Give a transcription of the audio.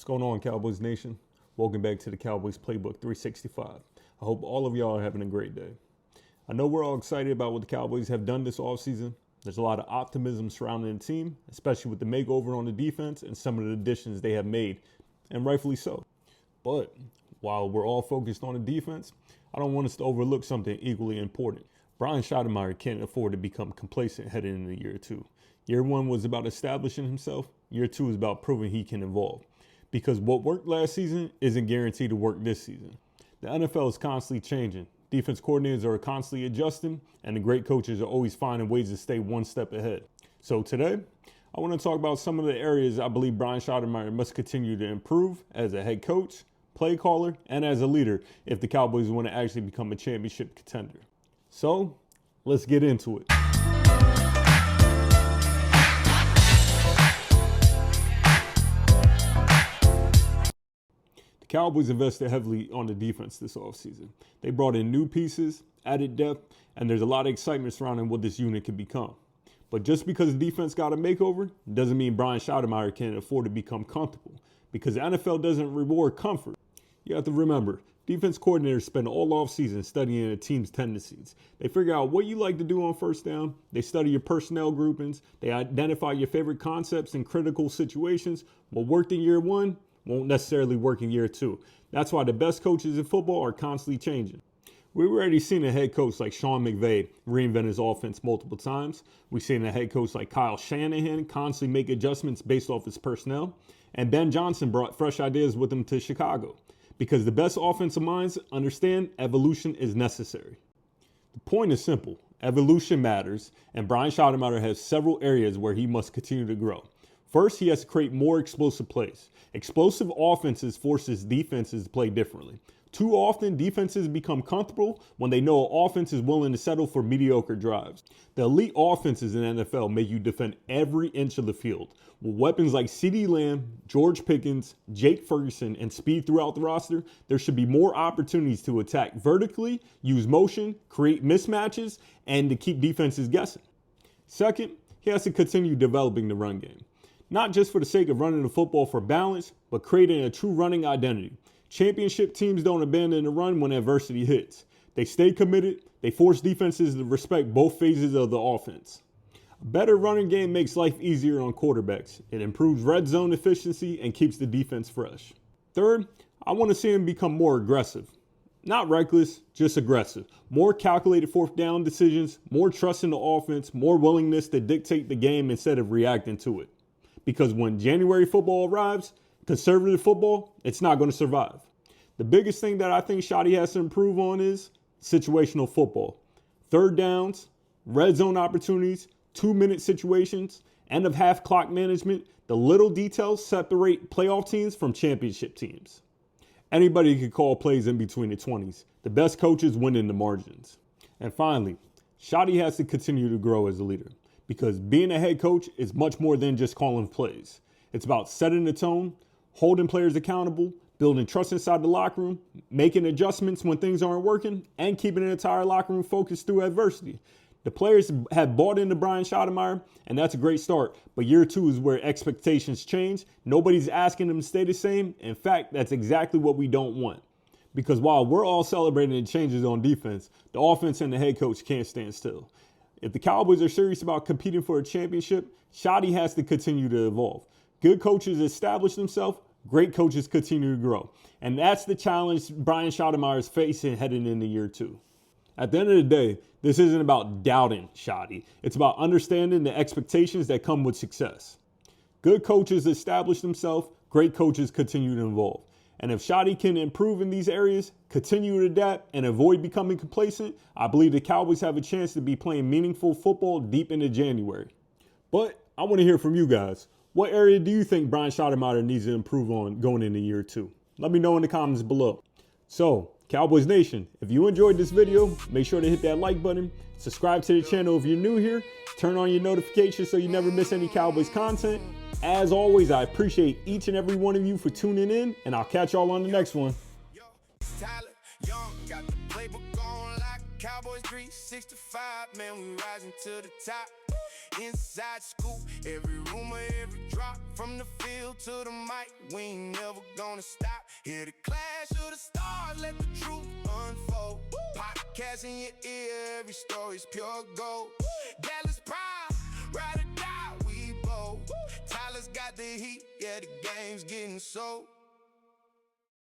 What's going on, Cowboys Nation? Welcome back to the Cowboys Playbook 365. I hope all of y'all are having a great day. I know we're all excited about what the Cowboys have done this offseason. There's a lot of optimism surrounding the team, especially with the makeover on the defense and some of the additions they have made, and rightfully so. But while we're all focused on the defense, I don't want us to overlook something equally important. Brian Schottenheimer can't afford to become complacent heading into year two. Year one was about establishing himself. Year two is about proving he can evolve. Because what worked last season isn't guaranteed to work this season. The NFL is constantly changing. Defense coordinators are constantly adjusting, and the great coaches are always finding ways to stay one step ahead. So today, I want to talk about some of the areas I believe Brian Schottenheimer must continue to improve as a head coach, play caller, and as a leader if the Cowboys want to actually become a championship contender. So, let's get into it. Cowboys invested heavily on the defense this offseason. They brought in new pieces, added depth, and there's a lot of excitement surrounding what this unit could become. But just because the defense got a makeover doesn't mean Brian Schottenheimer can't afford to become comfortable, because the NFL doesn't reward comfort. You have to remember, defense coordinators spend all offseason studying a team's tendencies. They figure out what you like to do on first down. They study your personnel groupings. They identify your favorite concepts in critical situations. What worked in year one won't necessarily work in year two. That's why the best coaches in football are constantly changing. We've already seen a head coach like Sean McVay reinvent his offense multiple times. We've seen a head coach like Kyle Shanahan constantly make adjustments based off his personnel. And Ben Johnson brought fresh ideas with him to Chicago. Because the best offensive minds understand evolution is necessary. The point is simple. Evolution matters, and Brian Schottenheimer has several areas where he must continue to grow. First, he has to create more explosive plays. Explosive offenses forces defenses to play differently. Too often, defenses become comfortable when they know an offense is willing to settle for mediocre drives. The elite offenses in the NFL make you defend every inch of the field. With weapons like CeeDee Lamb, George Pickens, Jake Ferguson, and speed throughout the roster, there should be more opportunities to attack vertically, use motion, create mismatches, and to keep defenses guessing. Second, he has to continue developing the run game. Not just for the sake of running the football for balance, but creating a true running identity. Championship teams don't abandon the run when adversity hits. They stay committed. They force defenses to respect both phases of the offense. A better running game makes life easier on quarterbacks. It improves red zone efficiency and keeps the defense fresh. Third, I want to see him become more aggressive. Not reckless, just aggressive. More calculated fourth down decisions, more trust in the offense, more willingness to dictate the game instead of reacting to it. Because when January football arrives, conservative football, it's not going to survive. The biggest thing that I think Shotty has to improve on is situational football. Third downs, red zone opportunities, 2-minute situations, end of half clock management. The little details separate playoff teams from championship teams. Anybody can call plays in between the 20s. The best coaches win in the margins. And finally, Shotty has to continue to grow as a leader. Because being a head coach is much more than just calling plays. It's about setting the tone, holding players accountable, building trust inside the locker room, making adjustments when things aren't working, and keeping the entire locker room focused through adversity. The players have bought into Brian Schottenheimer, and that's a great start. But year two is where expectations change. Nobody's asking them to stay the same. In fact, that's exactly what we don't want. Because while we're all celebrating the changes on defense, the offense and the head coach can't stand still. If the Cowboys are serious about competing for a championship, Shotty has to continue to evolve. Good coaches establish themselves, great coaches continue to grow. And that's the challenge Brian Schottenheimer is facing heading into year two. At the end of the day, this isn't about doubting Shotty. It's about understanding the expectations that come with success. Good coaches establish themselves, great coaches continue to evolve. And if Shotty can improve in these areas, continue to adapt, and avoid becoming complacent, I believe the Cowboys have a chance to be playing meaningful football deep into January. But I want to hear from you guys. What area do you think Brian Schottenheimer needs to improve on going into year two? Let me know in the comments below. So, Cowboys Nation, if you enjoyed this video, make sure to hit that like button, subscribe to the channel if you're new here, turn on your notifications so you never miss any Cowboys content. As always, I appreciate each and every one of you for tuning in, and I'll catch y'all on the next one. Cowboys 365, man, we rising to the top. Inside scoop, every rumor, every drop. rock from the field to the mic, we ain't never gonna stop. Hear the clash of the stars, let the truth unfold. Podcast in your ear, every story's pure gold. Dallas pride, ride or die, we bold. Tyler's got the heat, yeah, the game's getting sold.